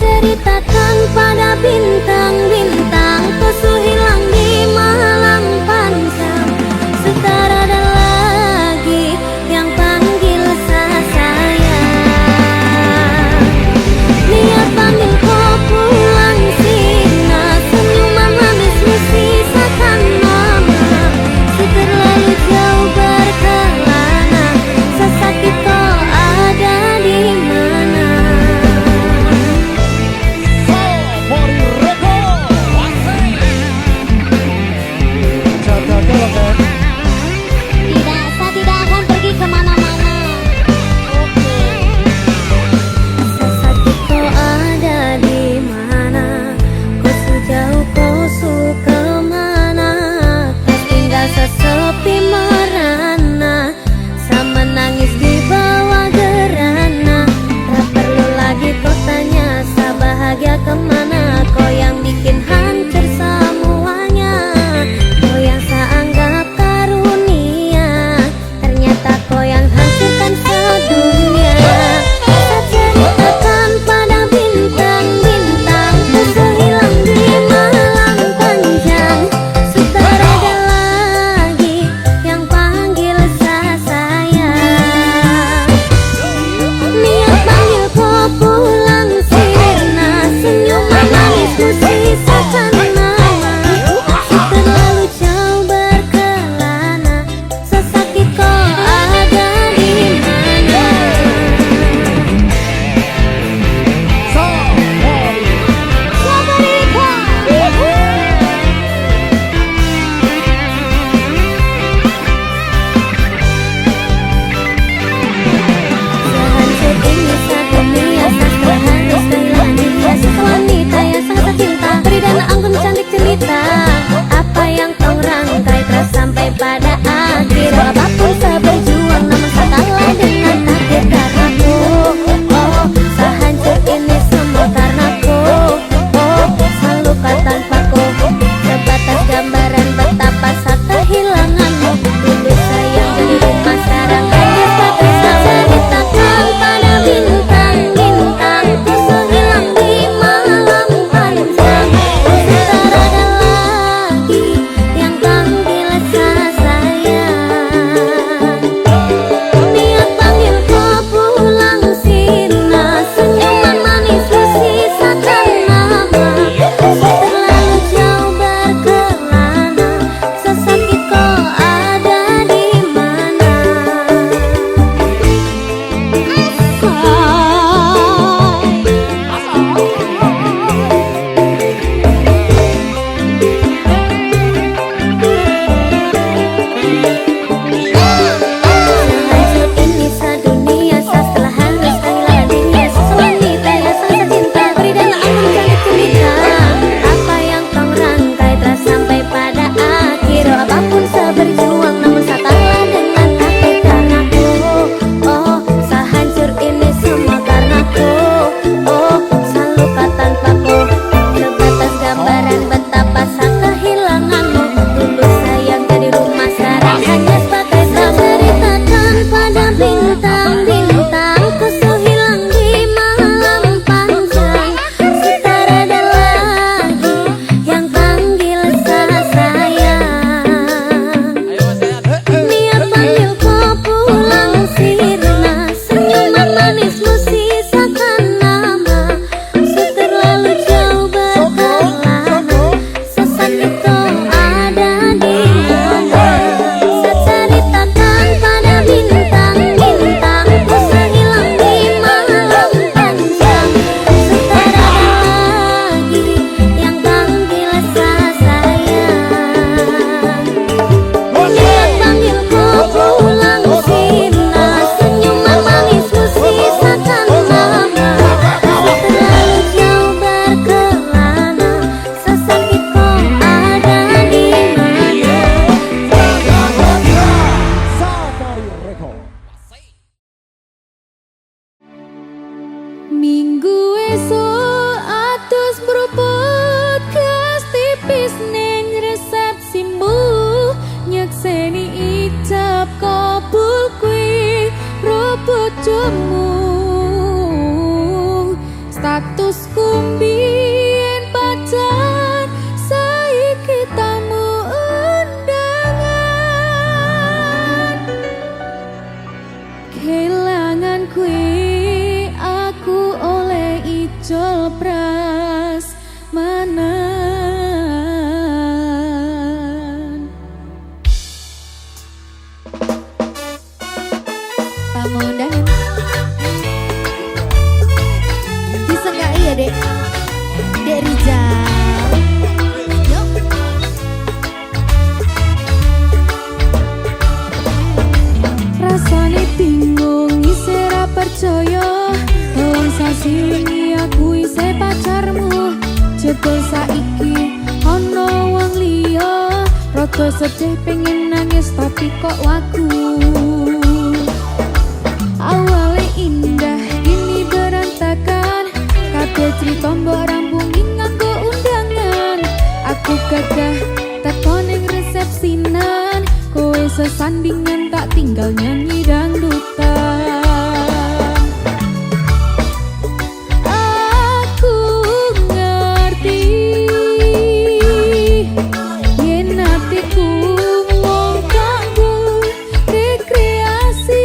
ceritakan pada bintang-bintang, kosu hilang di malam panjang. Sekarang ada lagi yang panggil saya. Niat panggil kau pulang sina, senyuman manismu sisakan mama. Seterlalu jauh berkelana, sesakit kau ada di mana. Tidak, saya tidak akan pergi kemana-mana. Sesakit kau ada di mana, kau sejauh kau suka mana. Kau tinggal sesepi merana, sama nangis di bawah gerana. Tak perlu lagi kau tanya, saya bahagia kemana. Kau yang bikin hancur semuanya, kau yang saya anggap karunia, ternyata kau yang hancurkan sedunia. Saya ceritakan pada bintang-bintang, kosu hilang di malam panjang. Sekarang ada lagi yang panggil saya. Niat panggil kau pulang sirna, senyuman manismu sisakan nama. Seterlalu jauh berkelana, sesakit kau ada di mana. Sehancur ini sedunia, sastra harus kehilangan dia. Sewanita yang sangat cinta, beri dan anggun cantik cerita. Apa yang kau rangkai telah sampai pada akhir. Apapun saya berjuang, namun saya kalah dengan takdir karnaku. Oh, sehancur ini semua karnaku. Oh, seluka tanpaku, sebatas gambaran betapa saya kehilanganmu. Dulu sayang dari rumah, sekarang hanya sebagai ceritakan pada bintang-bintang, kosu hilang di malam panjang. Sekarang ada lagi yang panggil saya. Niat panggil kau pulang sirna, senyuman manismu sisakan nama. Seterlalu jauh berkelana, sesakit kau ada di mana. Sehancur ini sedunia, setelah harus kehilangan dia. Sewanita yang sangat cinta, beri dan anggun cantik cerita. Apa yang kau rangkai telah sampai pada akhir. Apapun saya berjuang, namun saya kalah dengan takdir karnaku. Oh, sehancur ini semua karnaku. Oh, seluka tanpaku, sebatas gambaran betapa saya kehilanganmu. Dulu sayang dari rumah, sekarang hanya sebagai ceritakan pada bintang-bintang, kosu hilang di malam panjang. Sekarang ada lagi yang panggil saya. Niat panggil kau pulang sirna, senyuman manismu sisakan nama. Seterlalu jauh berkelana, sesakit kau ada di mana. Saya ceritakan pada bintang-bintang, kosu hilang di malam panjang. Sekarang ada lagi yang panggil saya. Niat panggil kau pulang sirna, senyuman manismu sisakan nama. Seterlalu jauh berkelana, sesakit kau ada di mana. Minggu esok atus beruput kas tipis ning resepsi mbuh, nyekseni icap kabul kuwi ro bojomu. Statusku ojol pras manan. Tamu undangan bisa nggak iya dek Rizal. Yuk. Rasane bingung isih ra percaya wong sasilingi aku isih pacarmu. Jebul saiki ana wong liya, rada sedih pengen nangis tapi kok wagu. Awale indah kini berantakan, kabeh crita mbok rampungi nganggo undangan. Aku gagah teko ning resepsinan, kowe sesandingan tak tinggal nyanyi dangdutan. Aku ngerti yen atiku mung kanggo rekreasi.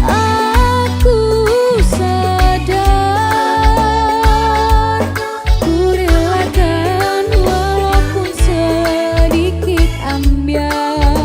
Aku sadar ku relakan walaupun sedikit ambiar.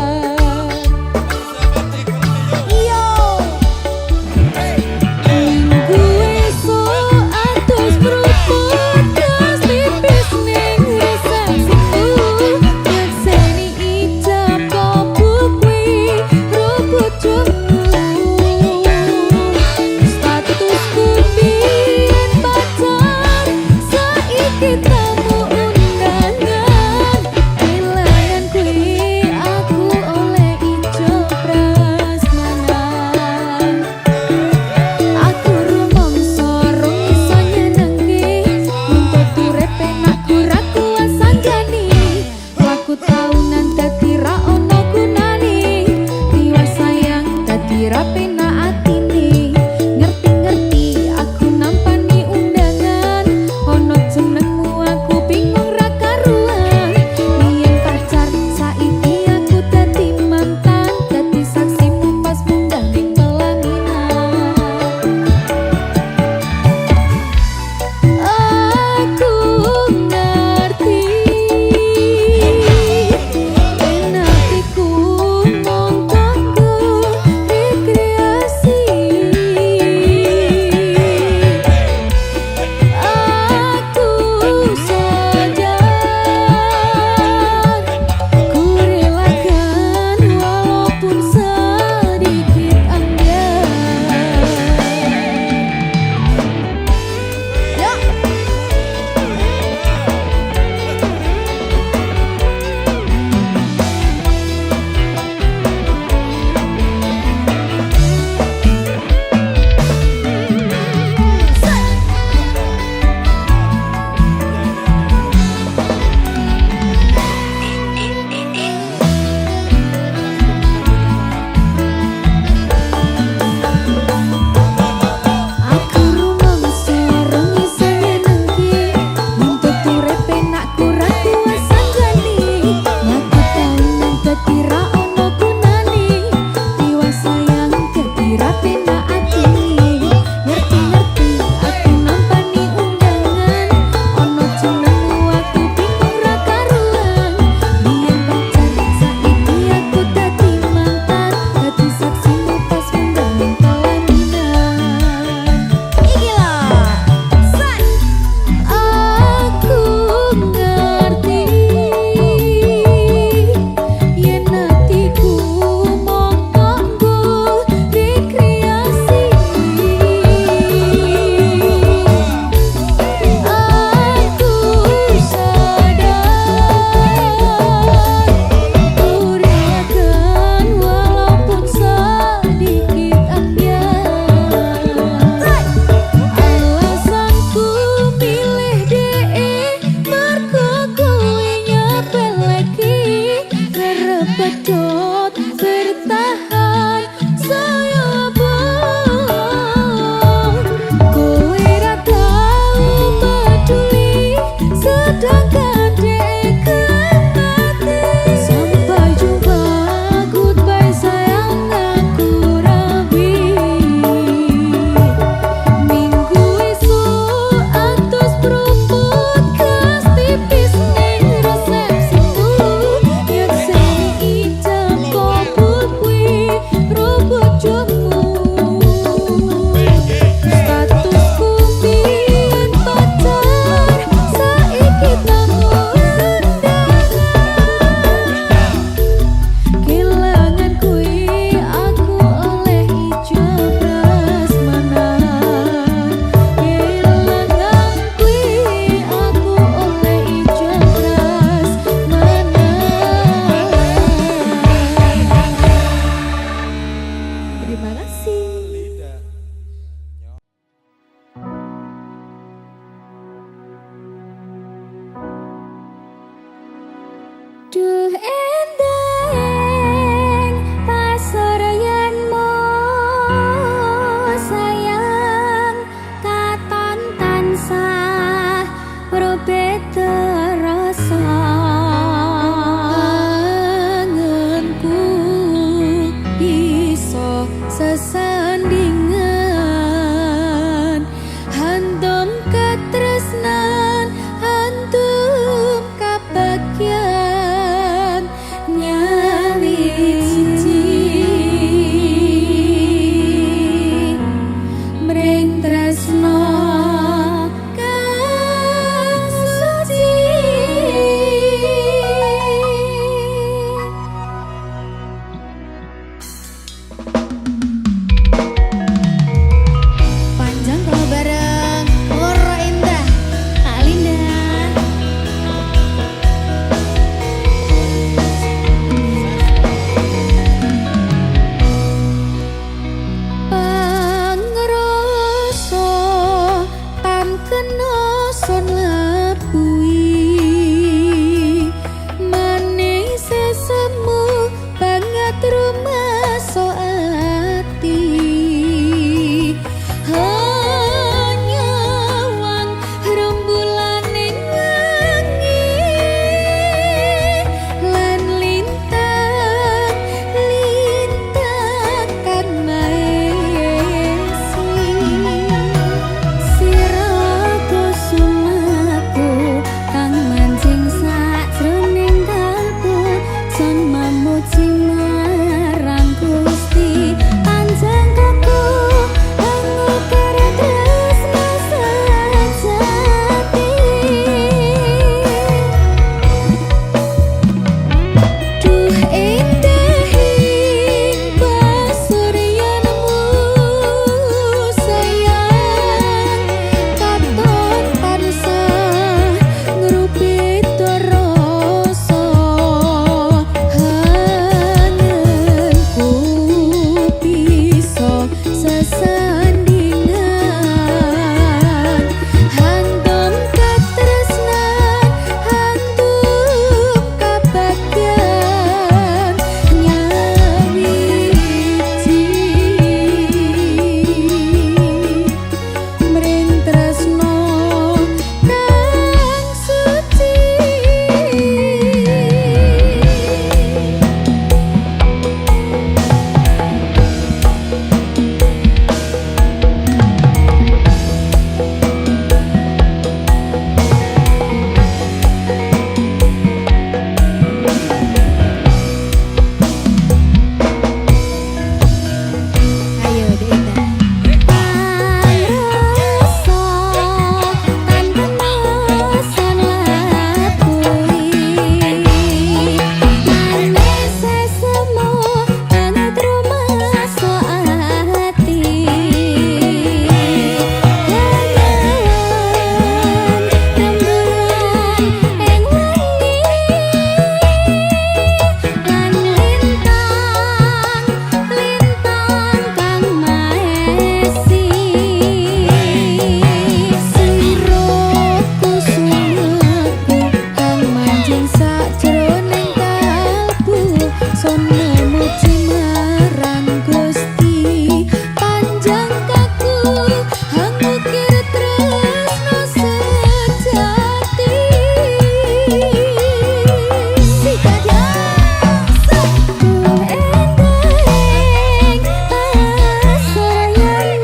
Sliraku sumaku kang manjing sajroning kalbu sono muji marang Gusti panjang kaku hang ukir tresno sejati Sikadang endeng asal yang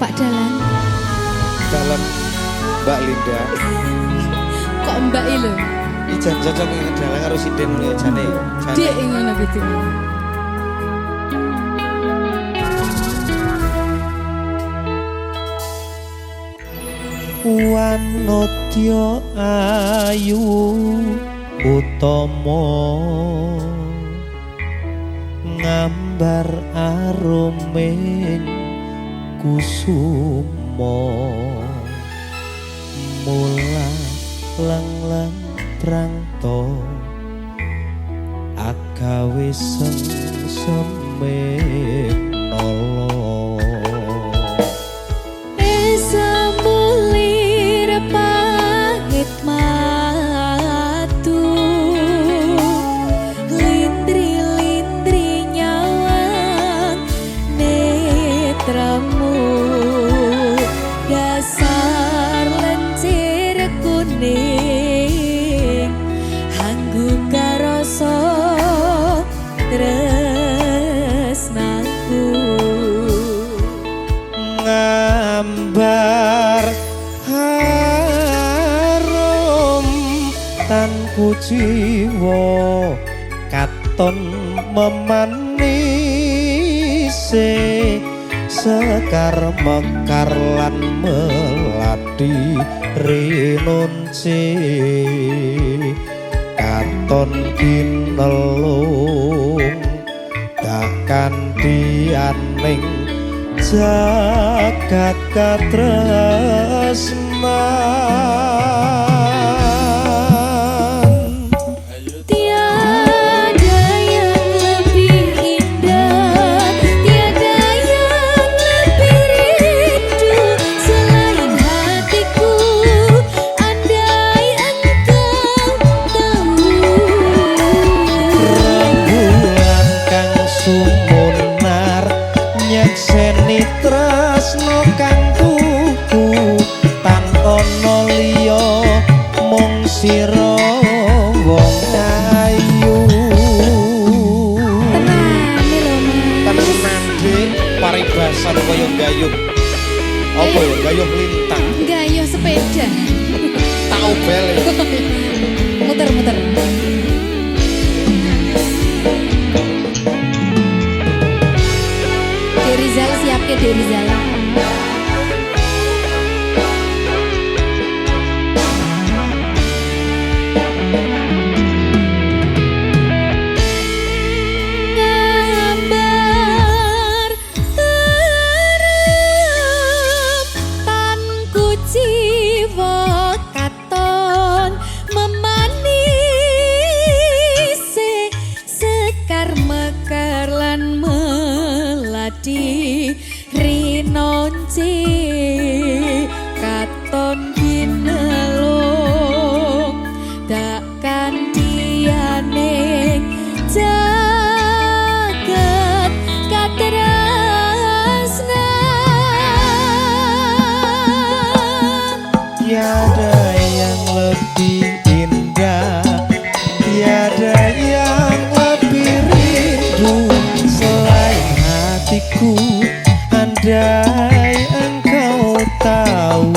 Pak Dalan. Dalam Mbak Linda. Kok Mbak lho? Iki jan cocok ning dalang karo sinden ngono ya jane. Dek ngono gitu. Wanodya ayu utama ngambar aruming kusuma mula lang-lang prangto agawe sengseme nolo Esa mulir pahit matu lindri-lindri nyawang netramu dasar lencir kuning hanggu karoso tresnaku ngambar harum tanku jiwa katon memanise sekar mekar lan melati rinunci katon kinelung takkan dianing jagat katresnan tiada yang lebih indah tiada yang lebih rindu selain hatiku andai engkau tahu rembulan kang sumunar nyekseni tresno kang tuku tan ana liya mung sira wong ayu tenan dik paribasan kaya gayuh apa ya gayuh lintang gayuh sepeda tak obel muter-muter Derizal siap ke Derizal ngambar terem tanku jiwa katon memanisi sekar mekar lan melati rinonci katon ginelung takkan dianing jagat katresnan tiada yang lebih indah tiada yang lebih rindu selain hatiku andai engkau tahu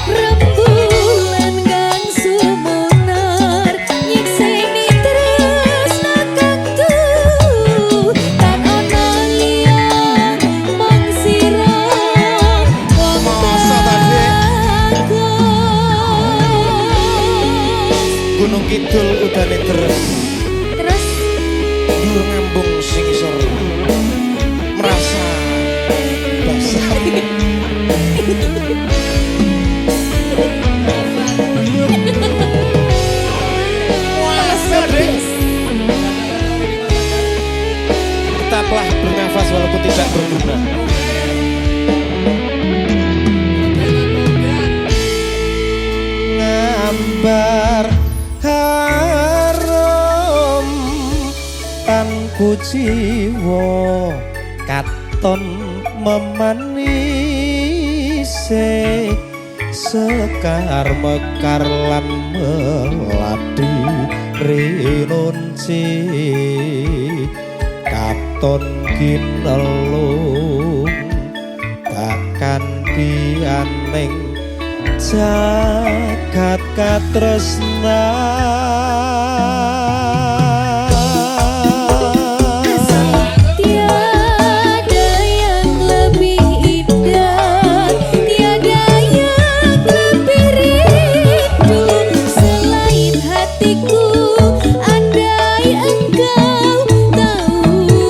rembulan kang sumunar nyekseni tresna kang tuhu tan ana liya mung sira wong Masa ta, Dek? bagus Gunung Kidul udane terus terus dur ngambung sing isor merasa basah tetaplah bernafas walaupun tidak berguna ngambar harum tanku jiwa katon memanise sekar mekar lan melati rinunci katon kinelung takkan dianing jagat katresnan. Tiada yang lebih indah, tiada yang lebih rindu selain hatiku. Andai engkau tahu,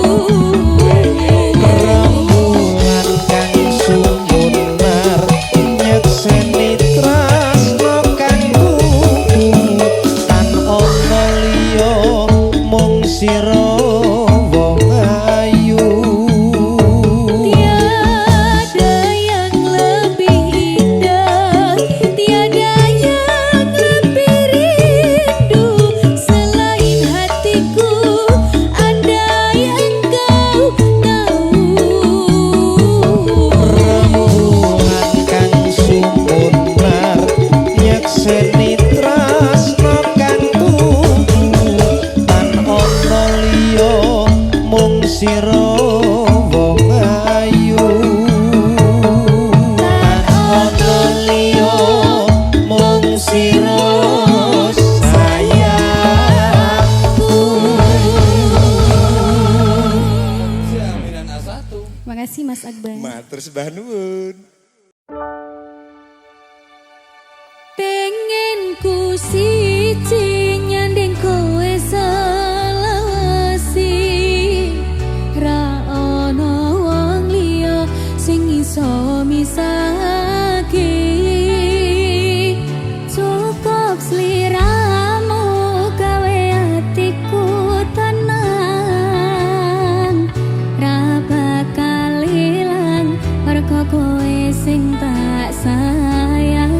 Rembulan kang sumunar nyekseni tresno kang kuku tan ana liya mung sira wong ayu. tiada yang lebih indah, tiada yang lebih rindu selain hatiku. Andai engkau tahu, Rembulan kang sumunar nyekseni tresno kang kuku tan ana liya mung sira wong ayu. Tan ana liya mung sira sayangku. Jaminan A1. Makasih Mas Akbar. Matur sembah nuwun. Pengen ku siji nyanding kowe selawasi, ra ono wong liya sing iso misahake. Cukup sliramu gawe atiku tenang, ra bakal ilang mergo kowe sing tak sayang.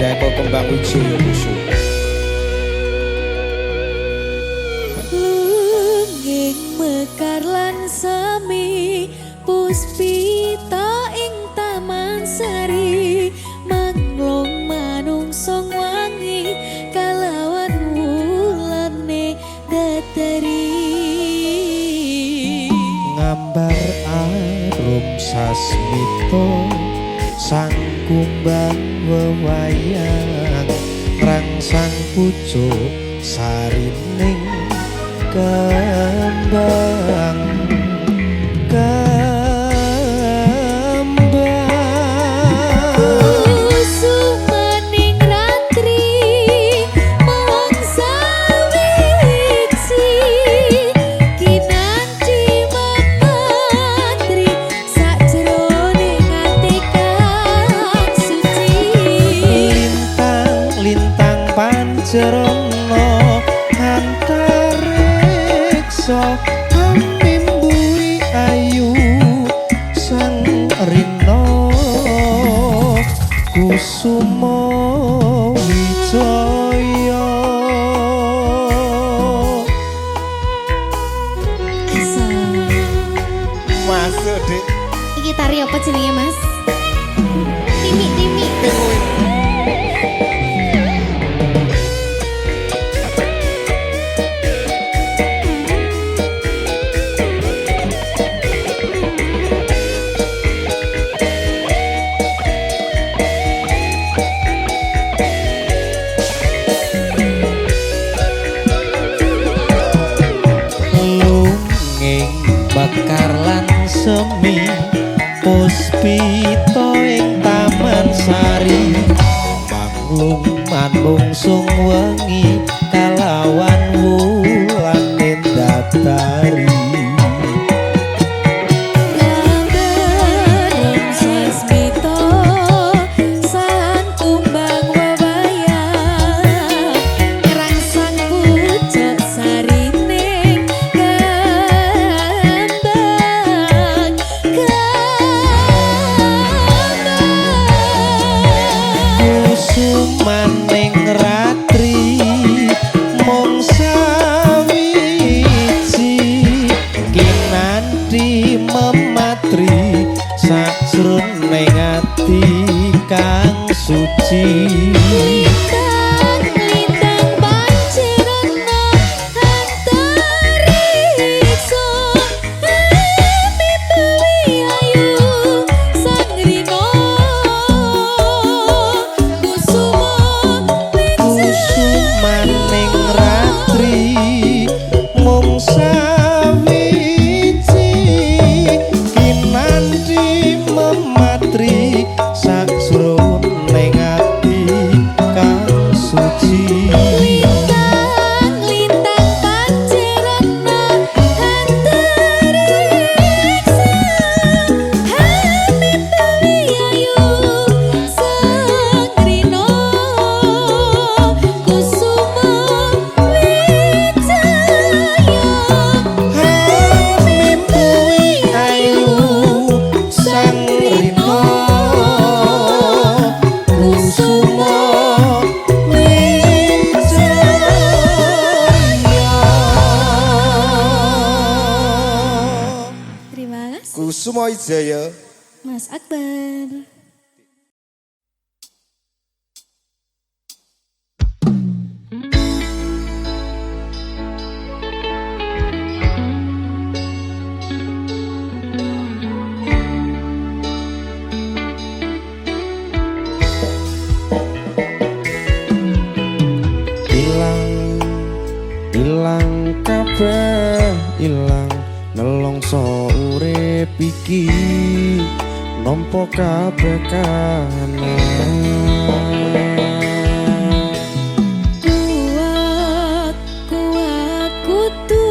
Deko Kembang Wijaya Kusuma. Lungging mekar lan sami puspita ing taman sari manglong manungsong wangi kalawan wulane datari Ngambar arum sasmito sang kumbang wewayang rangsang pucuk sarining kembang Kusumaning ratri mangsa wiji kinanti mematri sakjroning ati kang suci lintang pancerana antariksa mimbuhi ayu sang rina kusuma wijaya masuk Dik iki tari apa jenenge Mas? Timi bakar lan semi puspita ing taman sari manglung manungsung wengi kalawan wulane datari Ngambareng sasmito sang kumbang wewayang rangsang pucuk sarining kembang kusumaning ratri mung sawiji kinanti mematri sajroning ati kang suci Lintang pancerana antariksa mimbuhi ayu sang rina kusumaning ratri mung sawiji kinanti mematri sajroning ati kang suci Lintang pancerana antariksa mimbuhi ayu sang rina kusuma wijaya mimpuhi ayu sang rina kusuma wijaya Terima kasih Kusuma Wijaya Mas Akbar. ilang kabeh ilang nelongso urip iki nampa kabeh Kuat, kuat, kudu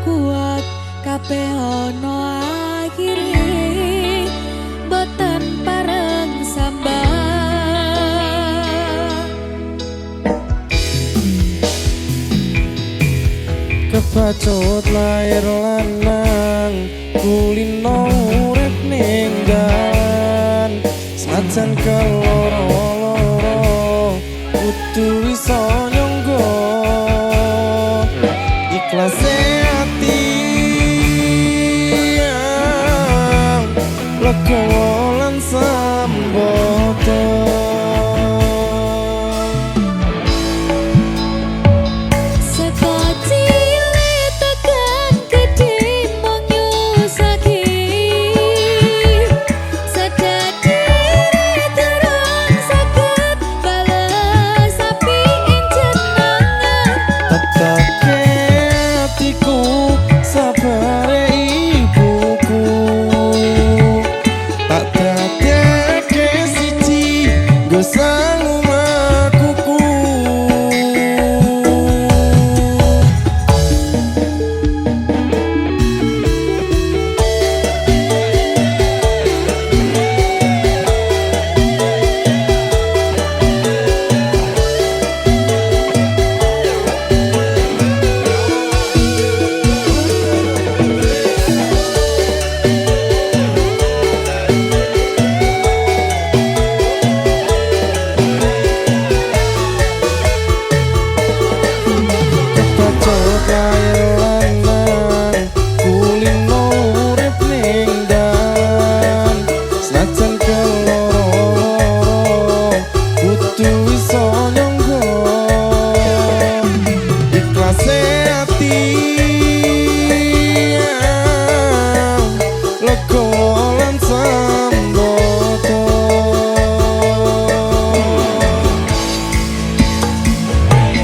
kuat, kabeh ono akhire, boten pareng sambang. kebacut lair lanang kulino urip ning dalan sajan keloro-loro kudu iso nyonggo ikhlase ati legowo lan sambodo Seko cilik tekan gedhe mung nyusaki sedadire durung saged bales api ing jenengan tetake atiku sabare ibuku tak dadeke siji nggo sang omahku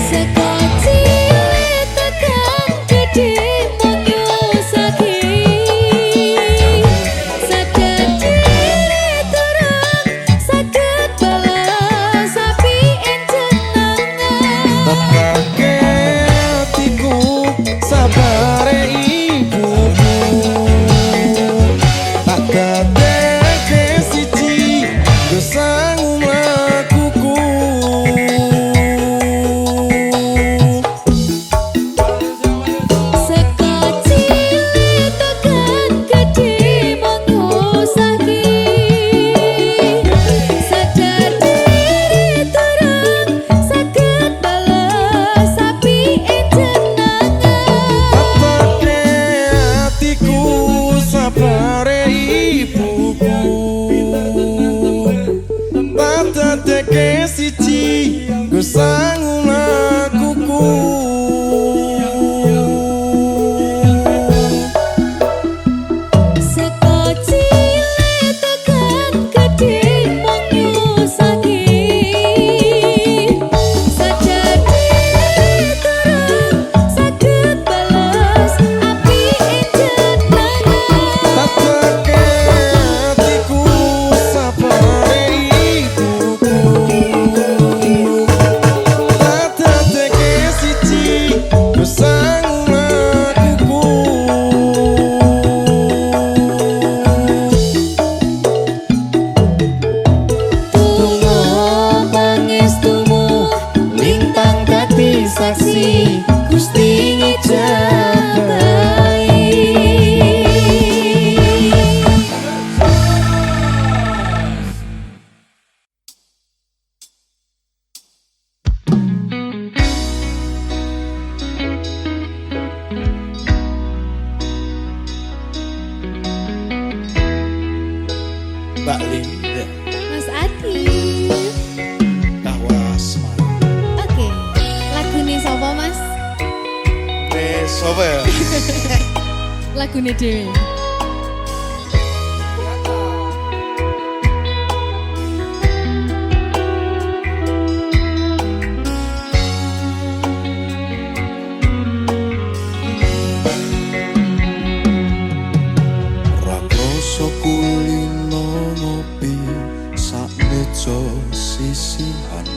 Seko cilik tekan gedhe mung nyusaki sedadire durung saged bales api ing jenengan tetake atiku sabare ibuku tak dadeke siji nggo sang omahku Seko cilik tekan gedhe mung nyusaki sedadire durung saged bales api ing jenengan tetake atiku sabare ibuku tak dadeke siji nggo sang omahku Seko cilik tekan gedhe mung nyusaki sedadire durung saged bales api ing jenengan tetake atiku sabare ibuku tak dadeke siji nggo sang omahku Tunggu pangestumu lintang dadi saksi Gusti ngijabahi Mbak Linda Mas Adi. kawas Oke, lagune sapa Mas? sapa ya? Lagune dhewe. Rakrasa kulino ngopi sak meja sisihan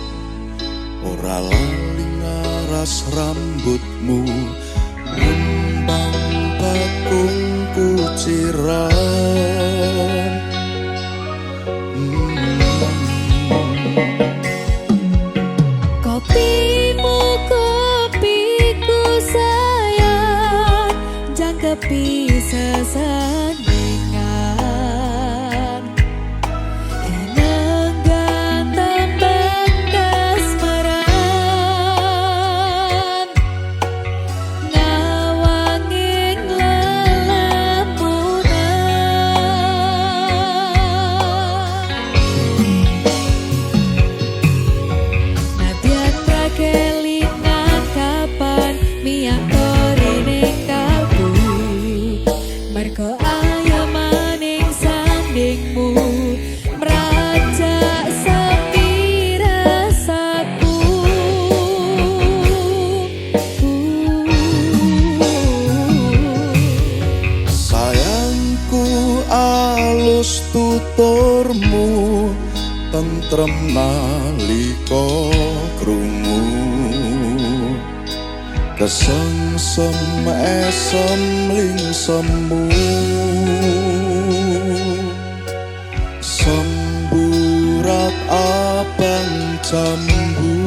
ora lali ngaras rambutmu ngembang bakung kuciran Kopimu kopiku sayang, jangkepi sesandingan. Inenggan tembang kasmaran. tuturmu tentrem nalika krungu kesengsem esem lingsemu semburat abang jambu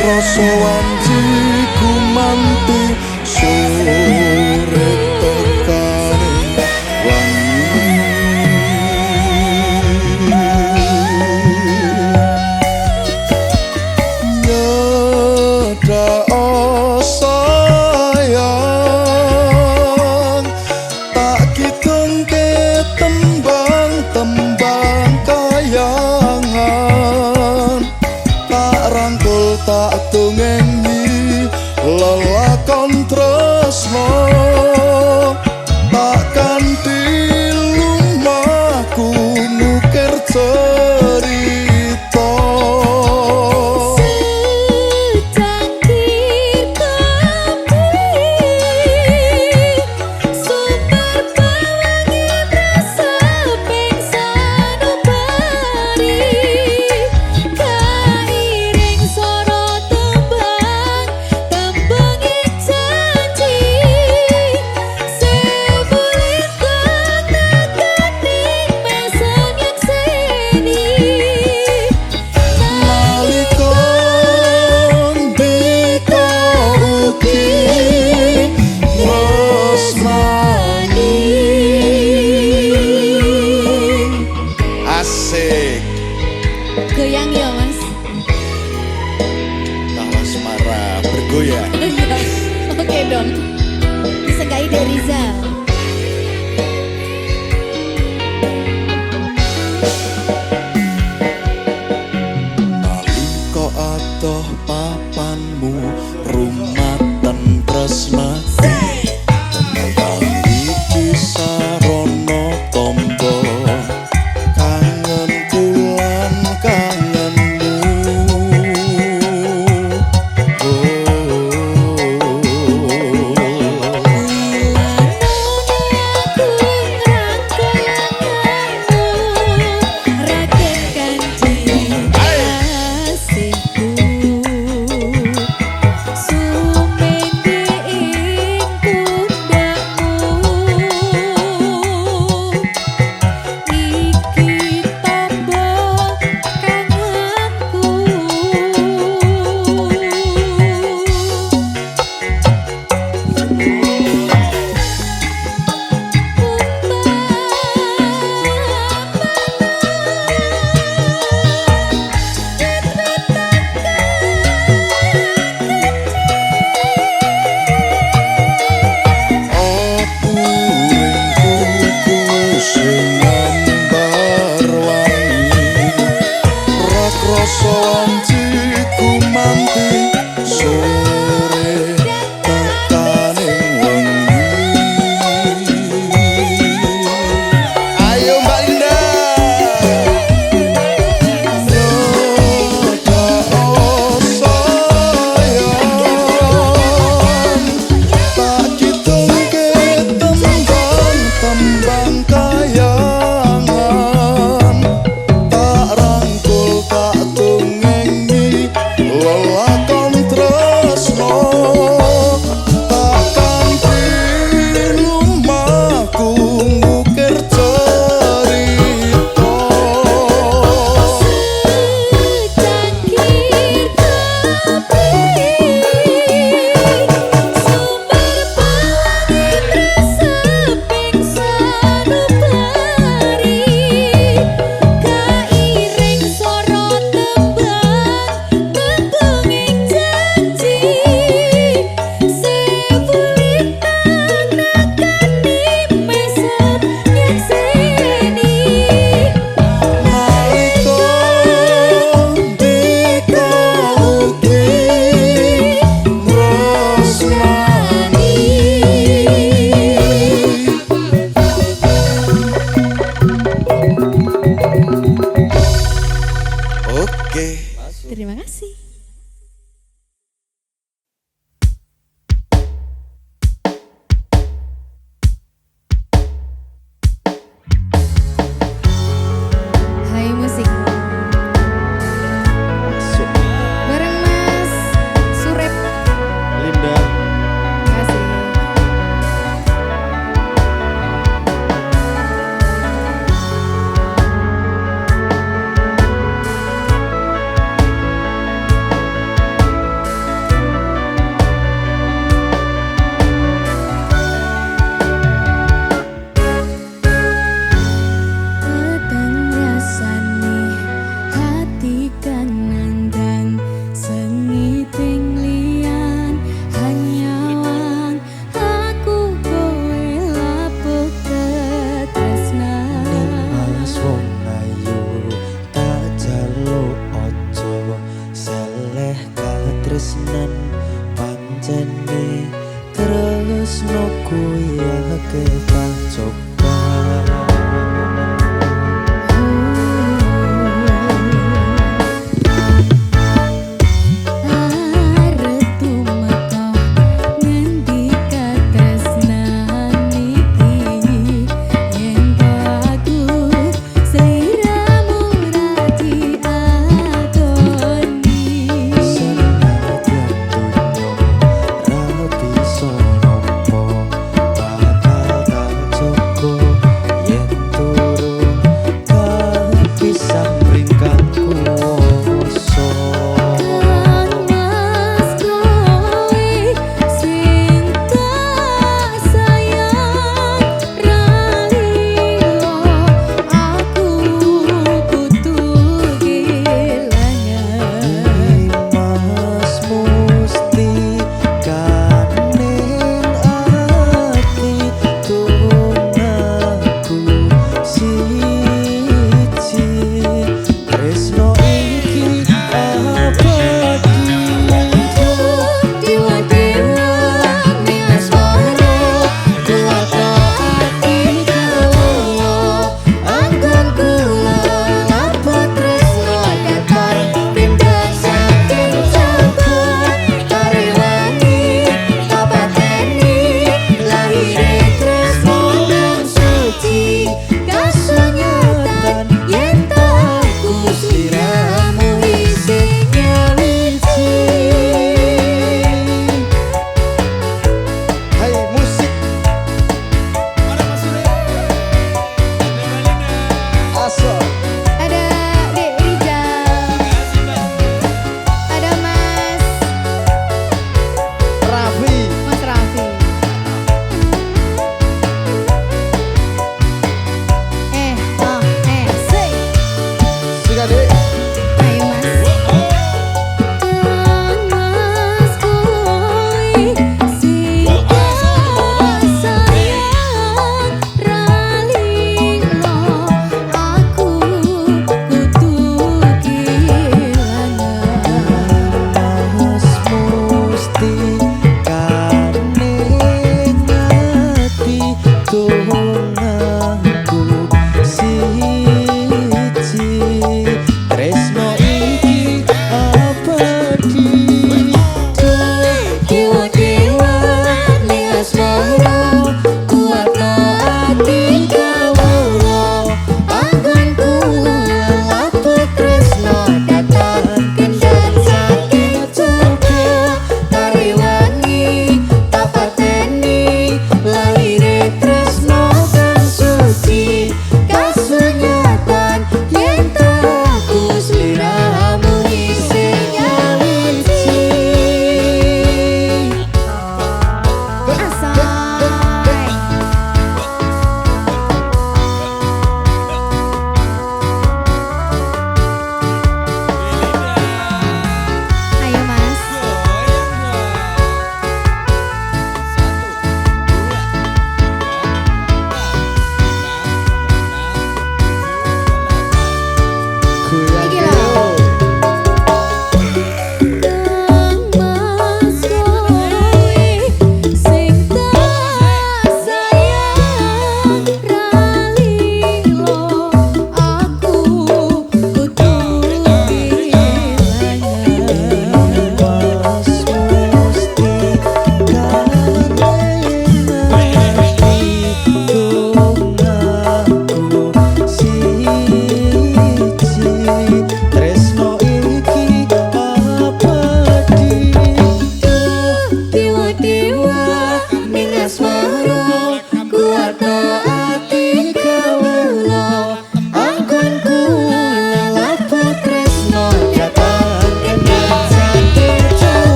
rasa wanjiku manti sore tekane wangi nyedak sayang tak kidungke tembang-tembang kayangan tak rangkul tak tungengi lelakon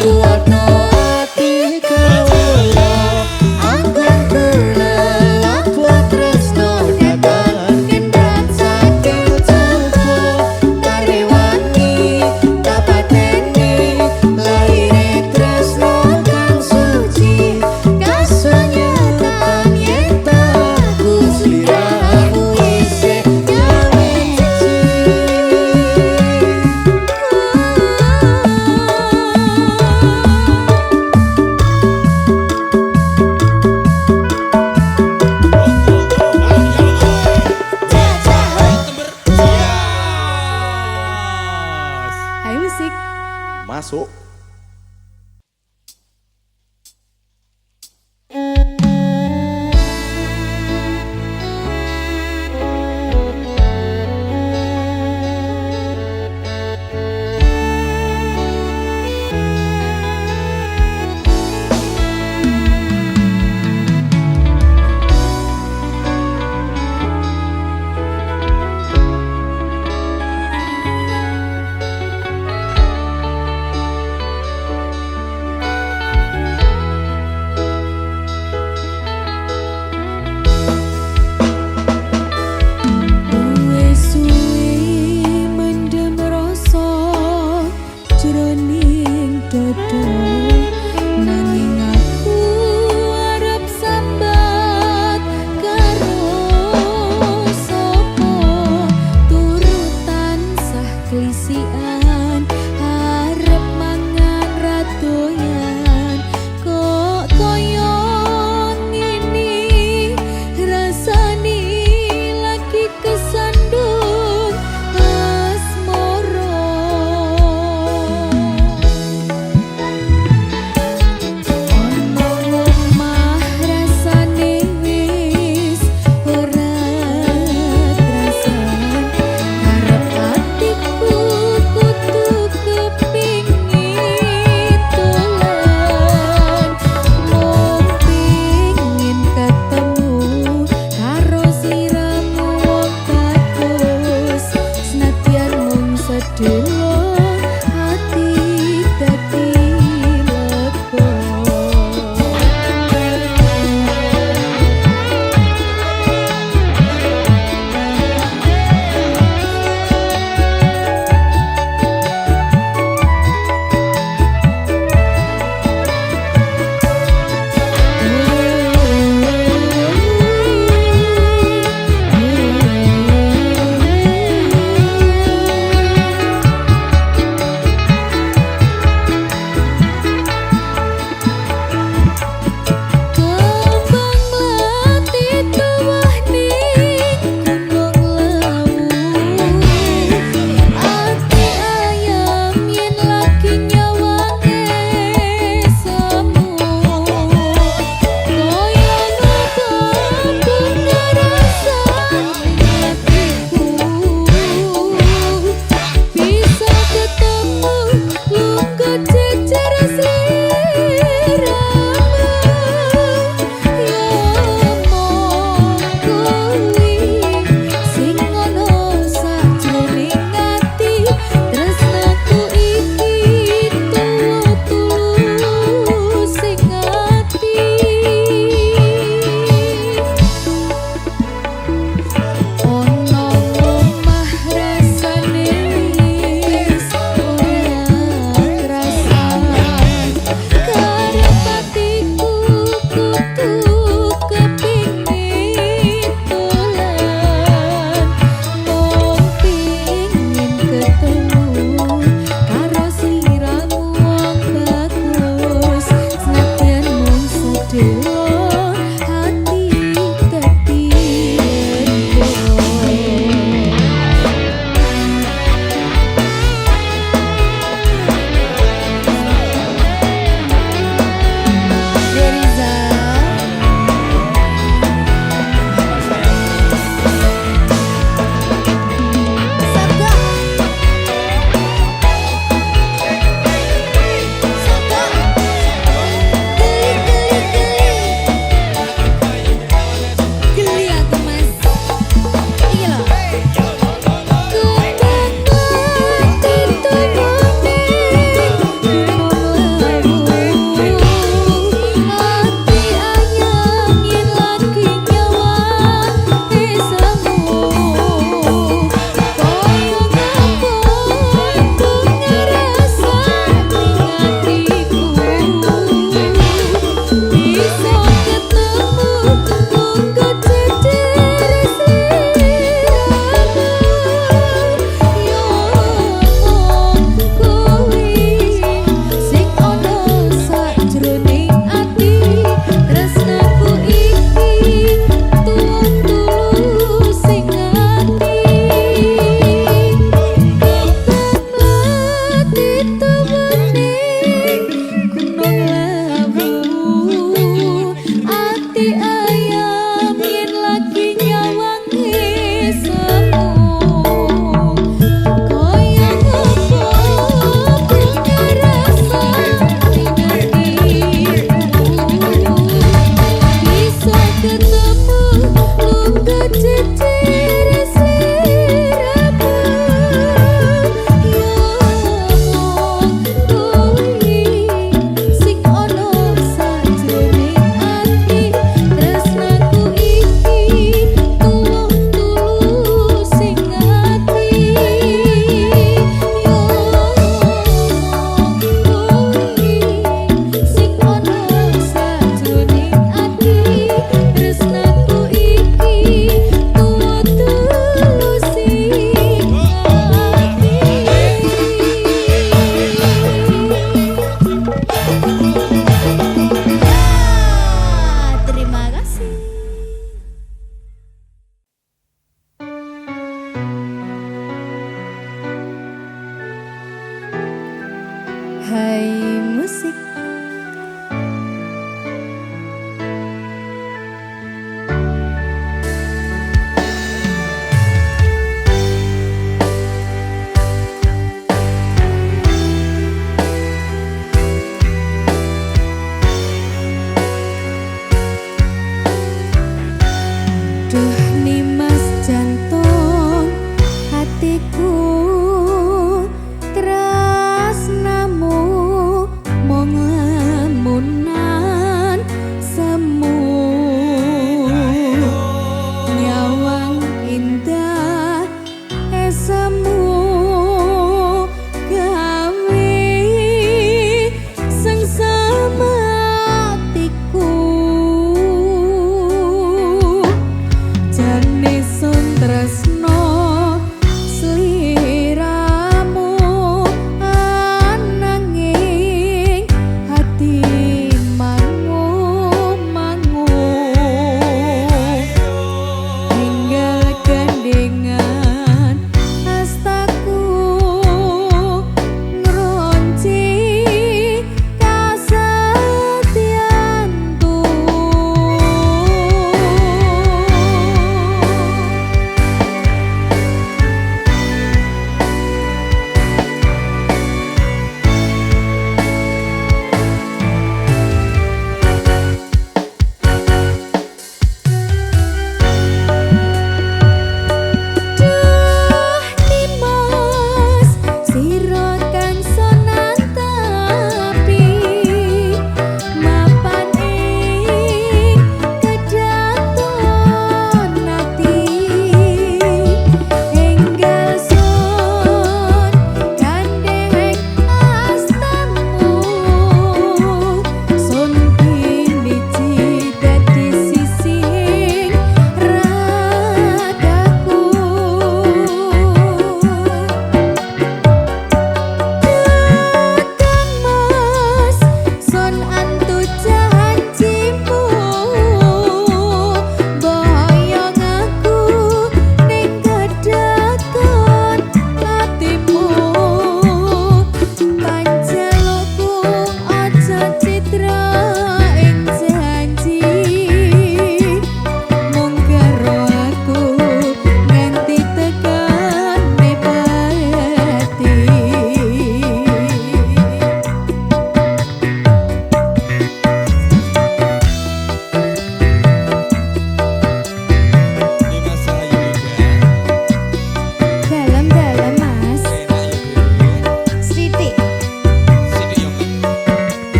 Kuatno ati masuk.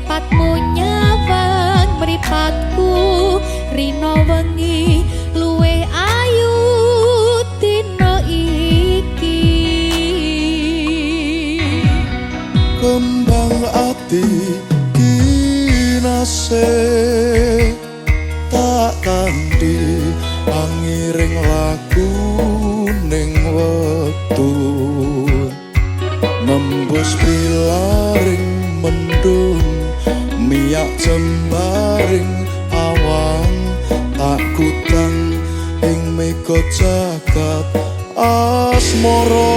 mripatmu nyawang mripatku rino wengi luwih ayu dina iki kembang ati kinase tak kanthi angiring laku ning wektu nembus pilaring mendung miyak jembaring awang tak kutang ing mega jagat asmara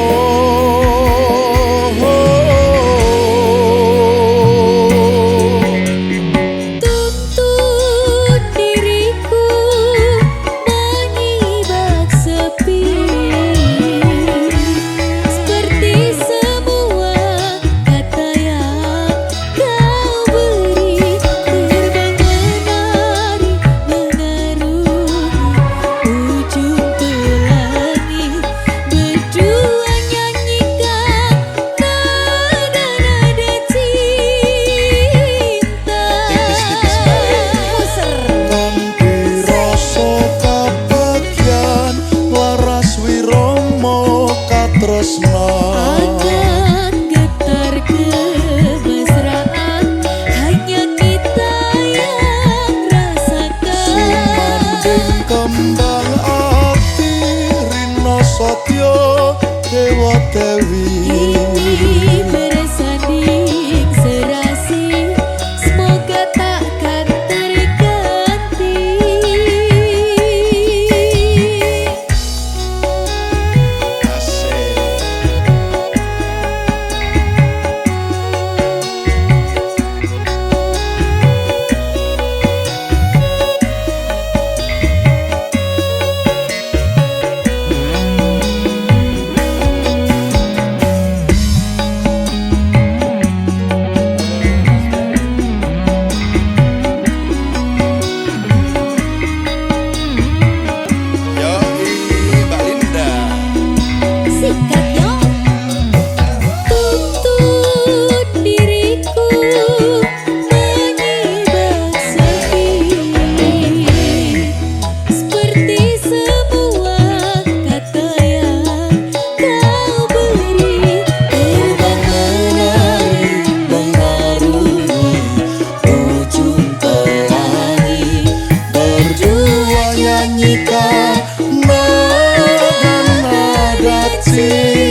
akan getar kemesraan hanya kita yang rasakan sumanding kembang ati rina satya dewa dewi ini bersanding serasi semoga takkan terganti sikat yo tuntun diriku menyibak sepi seperti semua kata yang kau beri terbang menari mengarungi ujung pelangi berdua nyanyikan nada-nada cinta